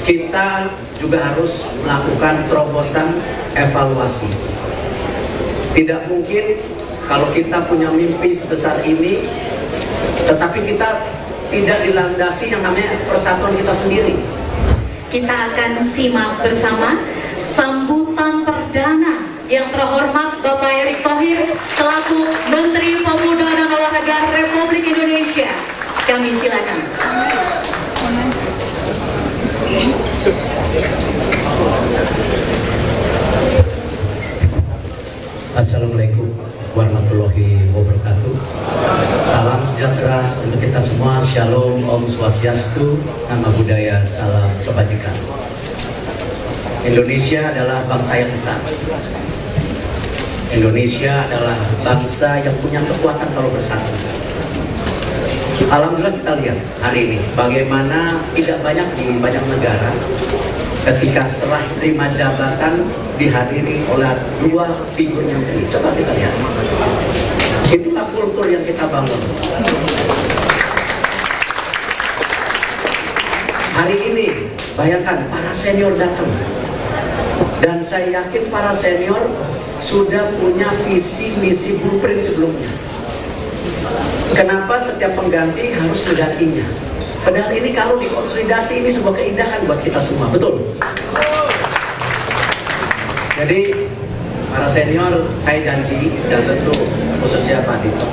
kita juga harus melakukan terobosan evaluasi. Tidak mungkin kalau kita punya mimpi sebesar ini, tetapi kita tidak dilandasi yang namanya persatuan kita sendiri. Kita akan simak bersama sambutan perdana yang terhormat Bapak Erick Thohir selaku Menteri Pemuda dan Olahraga Republik Indonesia. Kami silakan. Assalamualaikum warahmatullahi wabarakatuh. Salam sejahtera untuk kita semua. Shalom, Om Swastiastu, Nama Budaya, salam kebajikan. Indonesia adalah bangsa yang besar. Indonesia adalah bangsa yang punya kekuatan kalau bersatu. Alhamdulillah kita lihat hari ini bagaimana tidak banyak di banyak negara ketika serah terima jabatan dihadiri oleh dua figur menteri. Coba kita lihat. Itulah kultur yang kita bangun. Hari ini bayangkan para senior datang. Dan saya yakin para senior sudah punya visi misi blueprint sebelumnya. Kenapa setiap pengganti harus menggantinya? Padahal ini kalau dikonsolidasi ini sebuah keindahan buat kita semua, betul? Jadi para senior saya janji dan tentu khususnya Pak Dito,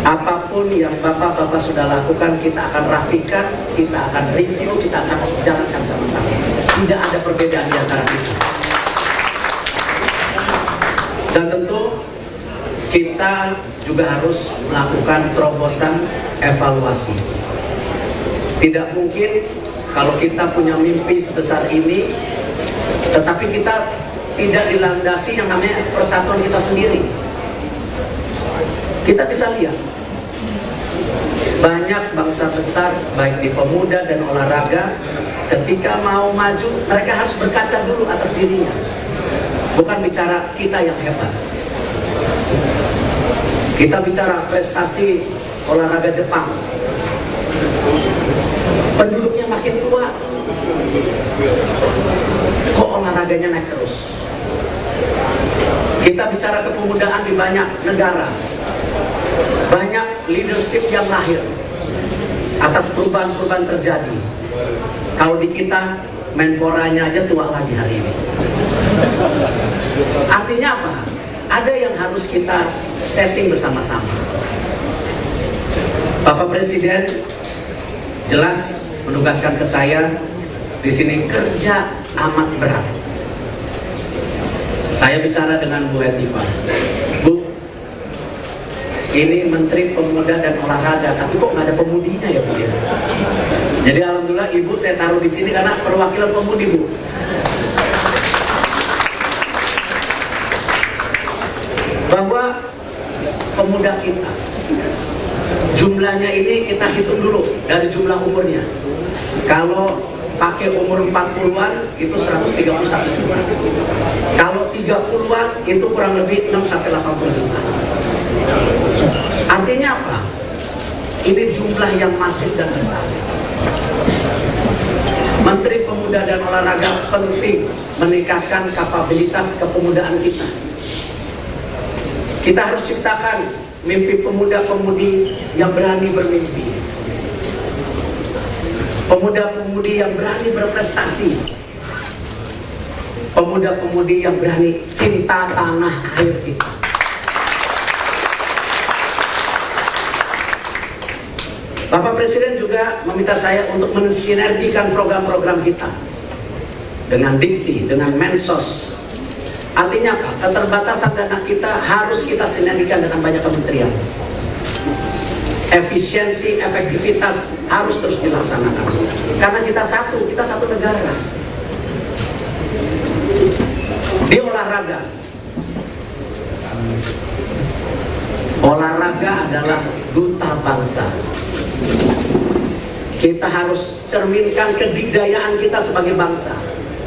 apapun yang bapak-bapak sudah lakukan kita akan rapikan, kita akan review, kita akan jalankan sama-sama. Tidak ada perbedaan di antara kita. Dan tentu kita juga harus melakukan terobosan evaluasi. Tidak mungkin kalau kita punya mimpi sebesar ini, tetapi kita tidak dilandasi yang namanya persatuan kita sendiri. Kita bisa lihat banyak bangsa besar baik di pemuda dan olahraga, ketika mau maju mereka harus berkaca dulu atas dirinya. Bukan bicara kita yang hebat. Kita bicara prestasi olahraga Jepang. Penduduknya makin tua, kok olahraganya naik terus? Kita bicara kepemudaan di banyak negara, banyak leadership yang lahir atas perubahan-perubahan terjadi. Kalau di kita, Menporanya aja tua lagi hari ini. Artinya apa? Ada yang harus kita setting bersama-sama. Bapak Presiden jelas menugaskan ke saya di sini kerja amat berat. Saya bicara dengan Bu Hetifah, Bu, ini Menteri Pemuda dan Olahraga, tapi kok nggak ada pemudinya ya Bu ya? Jadi alhamdulillah Ibu saya taruh di sini karena perwakilan pemudi Bu. Bahwa pemuda kita jumlahnya ini kita hitung dulu dari jumlah umurnya. Kalau pakai umur 40-an itu 131 juta. Kalau 30-an itu kurang lebih 6-80 juta. Artinya apa? Ini jumlah yang masif dan besar. Menteri Pemuda dan Olahraga penting meningkatkan kapabilitas kepemudaan kita. Kita harus ciptakan mimpi pemuda-pemudi yang berani bermimpi. Pemuda-pemudi yang berani berprestasi. Pemuda-pemudi yang berani cinta tanah air kita. Bapak Presiden juga meminta saya untuk mensinergikan program-program kita dengan Dikti, dengan Mensos. Artinya apa? Keterbatasan dana kita harus kita sinergikan dengan banyak kementerian. Efisiensi, efektivitas harus terus dilaksanakan. Karena kita satu negara. Di olahraga, olahraga adalah duta bangsa. Kita harus cerminkan kedikdayaan kita sebagai bangsa,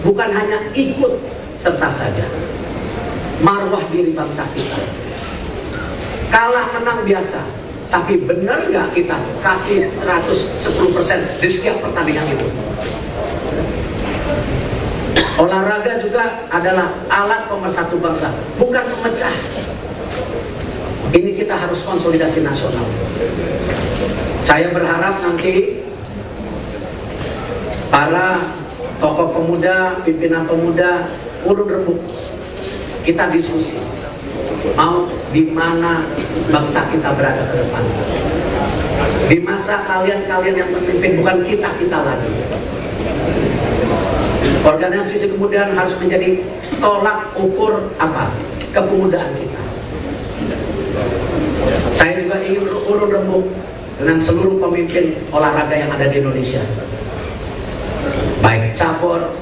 bukan hanya ikut serta saja. Marwah diri bangsa kita. Kalah menang biasa, tapi benar nggak kita kasih 110% di setiap pertandingan itu? Olahraga juga adalah alat pemersatu bangsa, bukan pemecah. Ini kita harus konsolidasi nasional. Saya berharap nanti para tokoh pemuda, pimpinan pemuda, urun rembuk, kita diskusi mau di mana bangsa kita berada ke depan. Di masa kalian yang memimpin, bukan kita lagi. Organisasi kepemudaan harus menjadi tolak ukur apa? Kepemudaan kita. Saya juga ingin urun rembuk dengan seluruh pemimpin olahraga yang ada di Indonesia, baik cabur,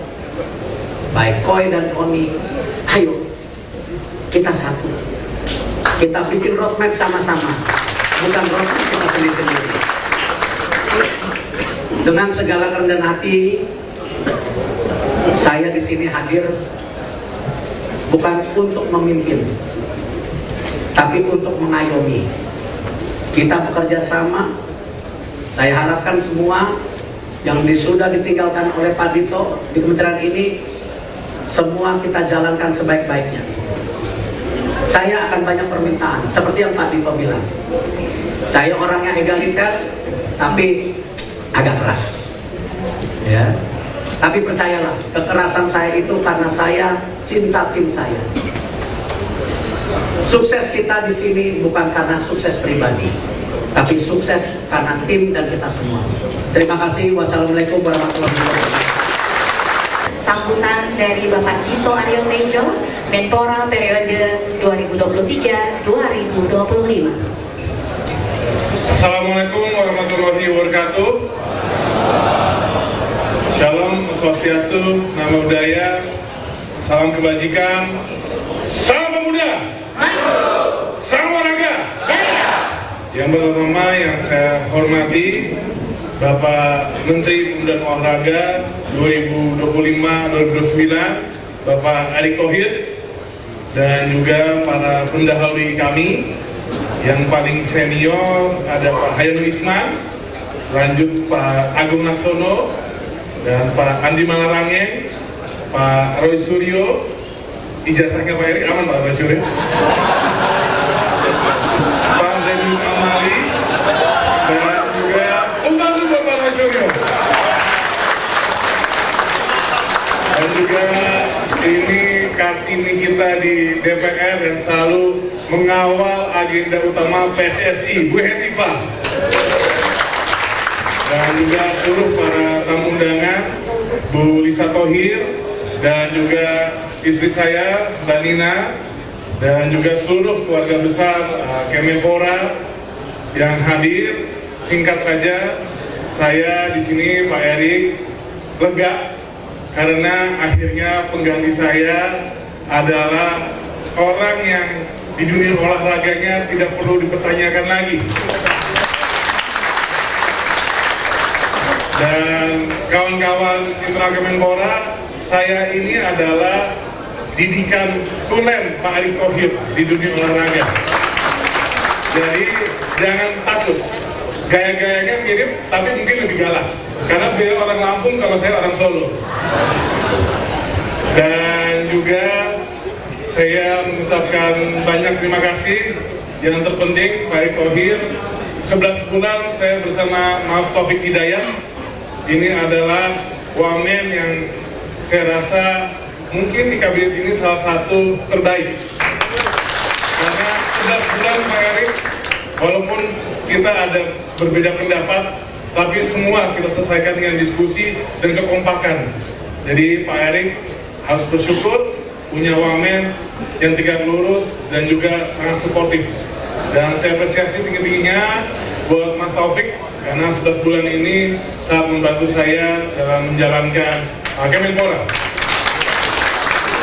baik koi dan koni. Ayo kita satu, kita bikin roadmap sama-sama, bukan roadmap kita sendiri-sendiri. Dengan segala kerendahan hati, saya di sini hadir bukan untuk memimpin, tapi untuk mengayomi. Kita bekerja sama. Saya harapkan semua yang sudah ditinggalkan oleh Pak Dito di kementerian ini, semua kita jalankan sebaik-baiknya. Saya akan banyak permintaan, seperti yang Pak Dito bilang. Saya orangnya egaliter, tapi agak keras. Ya. Tapi percayalah, kekerasan saya itu karena saya cinta tim saya. Sukses kita di sini bukan karena sukses pribadi, tapi sukses karena tim dan kita semua. Terima kasih. Wassalamualaikum warahmatullahi wabarakatuh. Sambutan dari Bapak Dito Aryo Tejo, Menpora periode 2023-2025. Assalamualaikum warahmatullahi wabarakatuh. Shalom, Swastiastu, Namo Buddhaya, salam kebajikan, salam pemuda, salam olahraga. Yang pertama yang saya hormati Bapak Menteri Pemuda dan Olahraga 2025-2029, Bapak Erick Thohir, dan juga para pendahului kami. Yang paling senior ada Pak Hayanu Isman, lanjut Pak Agung Laksono, dan Pak Andi Malarangeng, Pak Roy Suryo. Ijazahnya Pak Erick aman Pak Roy Suryo, Pak Zainul Amali, dan juga umpan buat Pak Roy Suryo. Dan juga ini Kartini kita di DPR yang selalu mengawal agenda utama PSSI, Bu Hetifah. Dan juga seluruh para tamu undangan, Bu Lisa Thohir, dan juga istri saya, Mbak Nina, dan juga seluruh keluarga besar Kemenpora yang hadir. Singkat saja, saya di sini Pak Erick lega karena akhirnya pengganti saya adalah orang yang di dunia olahraganya tidak perlu dipertanyakan lagi. Dan kawan-kawan Mitra Kemenpora, saya ini adalah didikan tulen Pak Erick Thohir di dunia olahraga. Jadi jangan takut, gaya-gayanya mirip tapi mungkin lebih galak, karena beliau orang Lampung, kalau saya orang Solo. Dan juga saya mengucapkan banyak terima kasih. Yang terpenting Pak Erick Thohir, 11 bulan saya bersama Mas Taufik Hidayat. Ini adalah wamen yang saya rasa mungkin di kabinet ini salah satu terbaik. Karena 11 bulan Pak Erick, walaupun kita ada berbeda pendapat, tapi semua kita selesaikan dengan diskusi dan kekompakan. Jadi Pak Erick harus bersyukur punya wamen yang tegak lurus dan juga sangat suportif. Dan saya apresiasi tinggi-tingginya buat Mas Taufik, karena 11 bulan ini sangat membantu saya dalam menjalankan Kemenpora.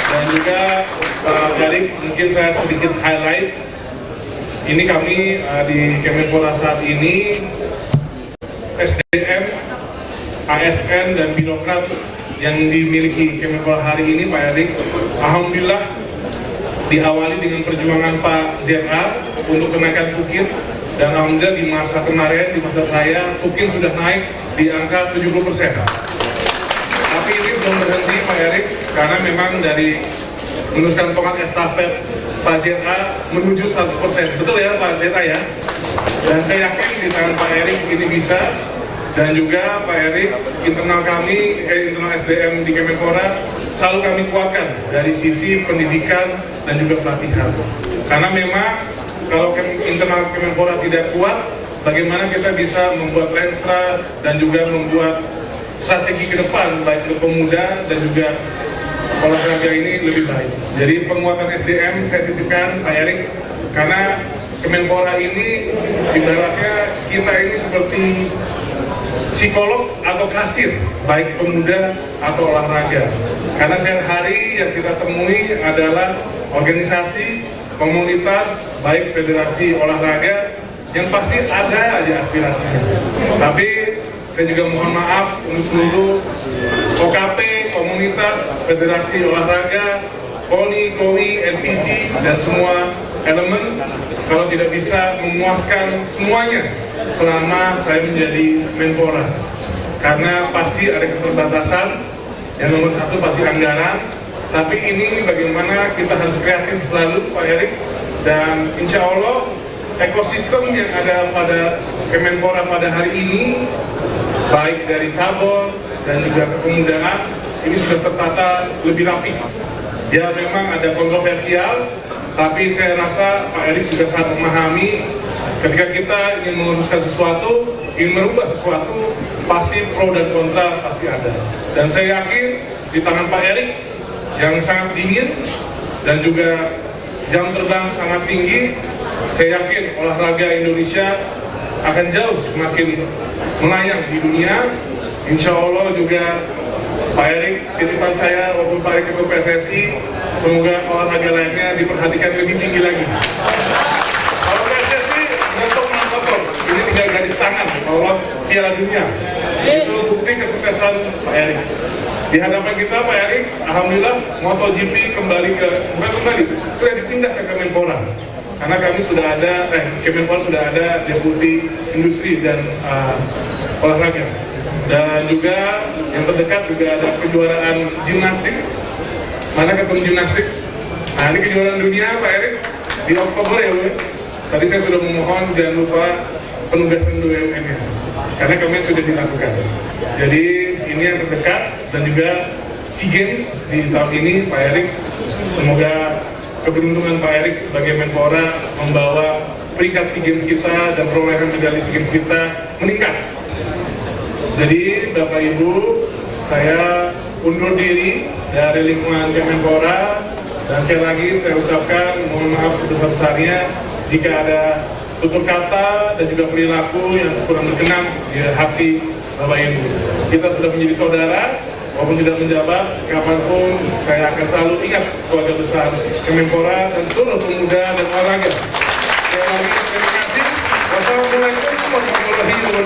Dan juga Pak Erick, mungkin saya sedikit highlight. Ini kami di Kemenpora saat ini, SDM, ASN, dan birokrat yang dimiliki Kemenpora hari ini, Pak Erick, alhamdulillah diawali dengan perjuangan Pak ZA untuk kenaikan UKIN. Dan alhamdulillah di masa kemarin, di masa saya, UKIN sudah naik di angka 70%. Tapi ini belum berhenti Pak Erick, karena memang dari meneruskan tongkat estafet Pak ZA menuju 100%. Betul ya Pak ZA ya? Dan saya yakin di tangan Pak Erik ini bisa, dan juga Pak Erik, internal kami, internal SDM di Kemenpora selalu kami kuatkan dari sisi pendidikan dan juga pelatihan. Karena memang kalau internal Kemenpora tidak kuat, bagaimana kita bisa membuat Lenstra dan juga membuat strategi ke depan baik untuk pemuda dan juga olahraga ini lebih baik. Jadi penguatan SDM saya titipkan Pak Erik, karena Kemenpora ini ibaratnya kita ini seperti psikolog atau kasir baik pemuda atau olahraga. Karena sehari-hari yang kita temui adalah organisasi, komunitas, baik federasi olahraga yang pasti ada aja aspirasinya. Tapi saya juga mohon maaf untuk seluruh OKP, komunitas, federasi olahraga, KONI, KOI, NPC, dan semua elemen kalau tidak bisa memuaskan semuanya selama saya menjadi Menpora. Karena pasti ada keterbatasan, yang nomor satu pasti anggaran, tapi ini bagaimana kita harus kreatif selalu Pak Erik, dan insya Allah ekosistem yang ada pada Kemenpora pada hari ini, baik dari cabur dan juga kepemudaan, ini sudah tertata lebih rapi. Ya memang ada kontroversial, tapi saya rasa Pak Erik juga sangat memahami ketika kita ingin meluruskan sesuatu, ingin merubah sesuatu, pasti pro dan kontra pasti ada. Dan saya yakin di tangan Pak Erik yang sangat dingin dan juga jam terbang sangat tinggi, saya yakin olahraga Indonesia akan jauh semakin melayang di dunia. Insya Allah juga Pak Erik, titipan saya walaupun Pak Erik itu PSSI, semoga olahraga lainnya diperhatikan lebih tinggi lagi. Kalau PSSI untuk menonton, ini tinggal garis tangan lolos Piala Dunia. Itu bukti kesuksesan Pak Erik. Di hadapan kita Pak Erik, alhamdulillah MotoGP sudah dipindah ke Kemenpora. Karena kami sudah ada, Kemenpora sudah ada deputi industri dan olahraga. Dan juga yang terdekat juga ada kejuaraan gimnastik. Mana ketemu gimnastik? Nah ini kejuaraan dunia Pak Erik di Oktober ya Bu. Tadi saya sudah memohon jangan lupa penugasan BUMN-nya, karena kemarin sudah dilakukan. Jadi ini yang terdekat, dan juga SEA Games di tahun ini Pak Erik, semoga keberuntungan Pak Erik sebagai Menpora membawa peringkat SEA Games kita dan perolehan medali SEA Games kita meningkat. Jadi Bapak Ibu, saya undur diri dari lingkungan Kemenpora, dan sekali lagi saya ucapkan mohon maaf sebesar-besarnya jika ada tutur kata dan juga perilaku yang kurang berkenan di hati Bapak Ibu. Kita sudah menjadi saudara, walaupun tidak menjabat, kapanpun saya akan selalu ingat keluarga besar Kemenpora dan seluruh pemuda dan olahraga. Sekali lagi terima kasih. Wassalamualaikum warahmatullahi wabarakatuh.